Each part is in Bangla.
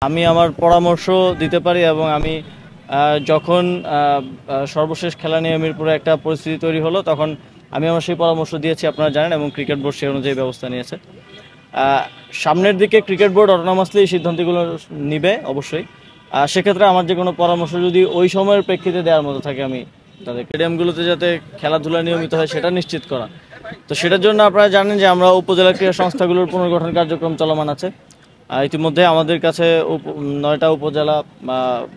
আমি আমার পরামর্শ দিতে পারি এবং আমি যখন সর্বশেষ খেলা নিয়ে মিরপুরে একটা পরিস্থিতি তৈরি হলো তখন আমি আমার সেই পরামর্শ দিয়েছি, আপনারা জানেন, এবং ক্রিকেট বোর্ড সেই অনুযায়ী ব্যবস্থা নিয়েছে। সামনের দিকে ক্রিকেট বোর্ড অটোনমাসলি এই সিদ্ধান্তগুলো নিবে অবশ্যই। সেক্ষেত্রে আমার যে কোনো পরামর্শ যদি ওই সময়ের প্রেক্ষিতে দেওয়ার মতো থাকে, আমি তাদের স্টেডিয়ামগুলোতে যাতে খেলাধুলা নিয়মিত হয় সেটা নিশ্চিত করা। তো সেটার জন্য আপনারা জানেন যে আমরা উপজেলা ক্রীড়া সংস্থাগুলোর পুনর্গঠন কার্যক্রম চলমান আছে। ইতিমধ্যে আমাদের কাছে 9টা উপজেলা,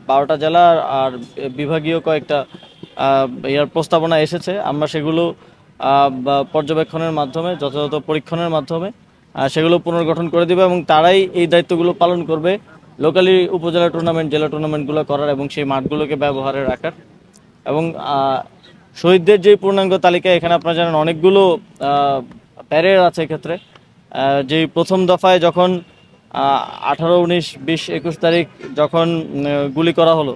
12টা জেলা আর বিভাগীয় কয়েকটা ইয়ার প্রস্তাবনা এসেছে। আমরা সেগুলো পর্যবেক্ষণের মাধ্যমে, যথাযথ পরীক্ষণের মাধ্যমে সেগুলো পুনর্গঠন করে দেবে এবং তারাই এই দায়িত্বগুলো পালন করবে, লোকালি উপজেলা টুর্নামেন্ট, জেলা টুর্নামেন্টগুলো করার এবং সেই মাঠগুলোকে ব্যবহারে রাখার। এবং শহীদদের যে পূর্ণাঙ্গ তালিকা, এখানে আপনারা জানেন অনেকগুলো প্যারেড আছে। এক্ষেত্রে যেই প্রথম দফায় যখন 18, 19, 20, 21 তারিখ যখন গুলি করা হলো,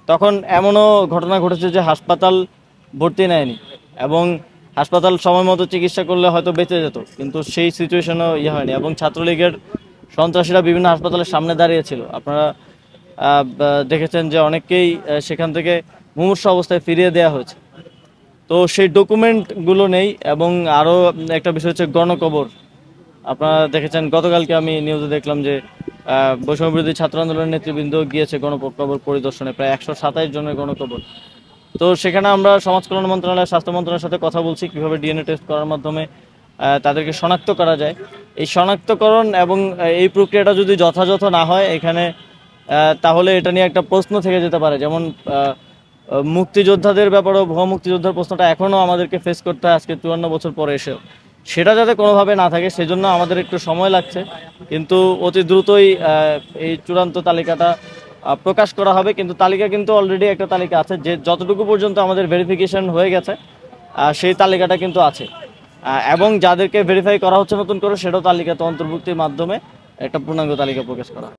তখন এমনও ঘটনা ঘটেছে যে হাসপাতাল ভর্তি নেয়নি এবং হাসপাতাল সময় মতো চিকিৎসা করলে হয়তো বেঁচে যেত, কিন্তু সেই সিচুয়েশনও হয়নি। এবং ছাত্রলীগের সন্ত্রাসীরা বিভিন্ন হাসপাতালের সামনে দাঁড়িয়েছিল। আপনারা দেখেছেন যে অনেককেই সেখান থেকে মুমূর্ষ অবস্থায় ফিরিয়ে দেওয়া হয়েছে। তো সেই ডকুমেন্টগুলো নেই। এবং আরও একটা বিষয় হচ্ছে গণকবর। আপনারা দেখেছেন, গতকালকে আমি নিউজে দেখলাম যে বৈষম্যবিরোধী ছাত্র আন্দোলনের নেতৃবৃন্দ গিয়েছে গণকবর পরিদর্শনে, প্রায় 127 জনের গণকবর। তো সেখানে আমরা সমাজ কল্যাণ মন্ত্রণালয়, স্বাস্থ্য মন্ত্রণালয়ের সাথে কথা বলছি কীভাবে ডিএনএ টেস্ট করার মাধ্যমে তাদেরকে শনাক্ত করা যায়। এই শনাক্তকরণ এবং এই প্রক্রিয়াটা যদি যথাযথ না হয় এখানে, তাহলে এটা নিয়ে একটা প্রশ্ন থেকে যেতে পারে। যেমন মুক্তিযোদ্ধাদের ব্যাপারেও, ভুয়া মুক্তিযোদ্ধার প্রশ্নটা এখনও আমাদেরকে ফেস করতে হয় আজকে 54 বছর পরে এসেও। সেটা যাতে কোনোভাবে না থাকে সেজন্য আমাদের একটু সময় লাগছে, কিন্তু অতি দ্রুতই এই চূড়ান্ত তালিকাটা প্রকাশ করা হবে। কিন্তু তালিকা কিন্তু অলরেডি একটা তালিকা আছে, যে যতটুকু পর্যন্ত আমাদের ভেরিফিকেশন হয়ে গেছে সেই তালিকাটা কিন্তু আছে। এবং যাদেরকে ভেরিফাই করা হচ্ছে নতুন করে, সেটাও তালিকাতে অন্তর্ভুক্তির মাধ্যমে একটা পূর্ণাঙ্গ তালিকা প্রকাশ করা।